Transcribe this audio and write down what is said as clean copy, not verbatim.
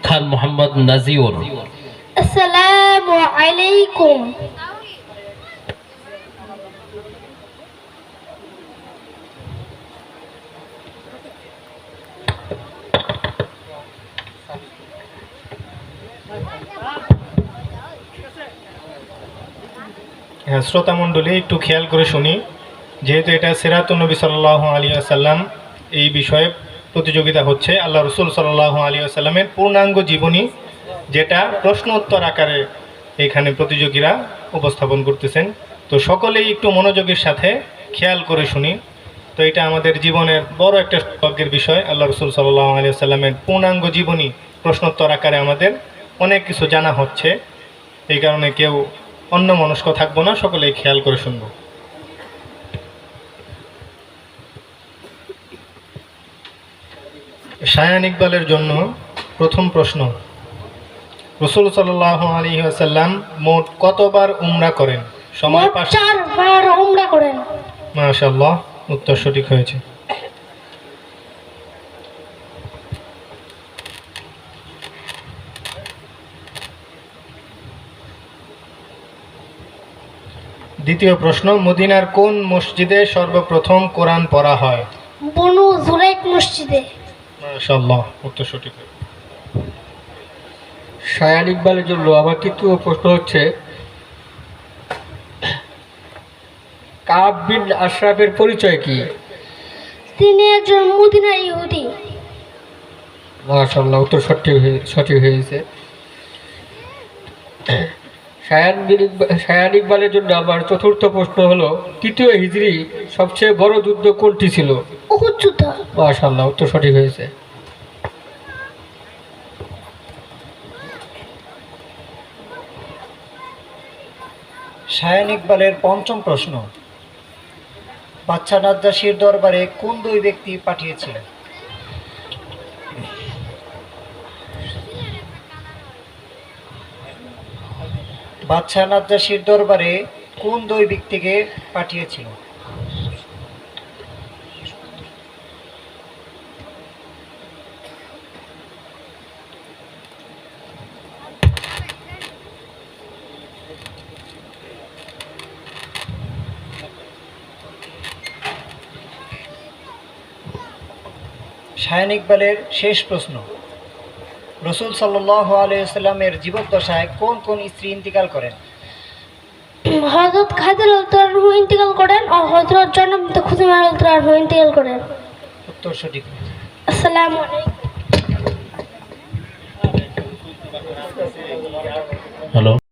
খান মোহাম্মদ নাজিউর। আসসালামু আলাইকুম। হ্যাঁ, শ্রোতা মণ্ডলী একটু খেয়াল করে শুনি, যেহেতু এটা সিরাতুন নবী সাল্লাল্লাহু আলাইহি ওয়াসাল্লাম এই বিষয়ে প্রতিযোগিতা হচ্ছে। আল্লাহ রসুল সাল্লাল্লাহু আলাইহি ওয়াসাল্লামের পূর্ণাঙ্গ জীবনী, যেটা প্রশ্ন উত্তর আকারে এখানে প্রতিযোগীরা উপস্থাপন করতেছেন। তো সকলেই একটু মনোযোগের সাথে খেয়াল করে শুনি। তো এটা আমাদের জীবনের বড় একটা সৌভাগ্যের বিষয়। আল্লাহ রসুল সাল্লাল্লাহু আলাইহি ওয়াসাল্লামের পূর্ণাঙ্গ জীবনী প্রশ্নোত্তর আকারে আমাদের অনেক কিছু জানা হচ্ছে। এই কারণে কেউ অন্যমনস্ক থাকবো না, সকলেই খেয়াল করে শুনবো। শায়ান ইকবালের জন্য প্রথম প্রশ্ন, রাসূল সাল্লাল্লাহু আলাইহি ওয়াসাল্লাম মোট কতবার উমরা করেন? সময় 4 বার উমরা করেন। মাশাআল্লাহ, উত্তর সঠিক হয়েছে। দ্বিতীয় প্রশ্ন, মদিনার কোন মসজিদে সর্বপ্রথম কোরআন পড়া হয়? বনু জুরাইক মসজিদে। মাশাআল্লাহ, উত্তর সঠিক। শায়ান ইকবালের জন্য আমার তৃতীয় প্রশ্ন হচ্ছে, কাব বিন আশরাফের পরিচয় কি? তিনি একজন মদিনার ইহুদি। মাশাআল্লাহ, উত্তর সঠিক হয়েছে। শায়ান ইকবালের জন্য আমার চতুর্থ প্রশ্ন হলো, তৃতীয় হিজরি সবচেয়ে বড় যুদ্ধ কোনটি ছিল? উহুদ যুদ্ধ। মাশাআল্লাহ, উত্তর সঠিক হয়েছে। শায়ান ইকবালের পঞ্চম প্রশ্ন, বাদশা নাজ্জাশীর দরবারে কোন দুই ব্যক্তি পাঠিয়েছিলেন? বাদশা নাজ্জাশীর দরবারে কোন দুই ব্যক্তিকে পাঠিয়েছিল? শায়ান ইকবালের শেষ প্রশ্ন, রাসূল সাল্লাল্লাহু আলাইহি ওয়াসাল্লামের জীবদ্দশায় কোন কোন স্ত্রী ইন্তিকাল করেন? হযরত খাদিজা রাদিয়াল্লাহু আনহা ইন্তেকাল করেন ও হযরত জয়নব বিনতে খুজাইমা রাদিয়াল্লাহু আনহা ইন্তেকাল করেন। উত্তর সঠিক। আসসালামু আলাইকুম। হ্যালো।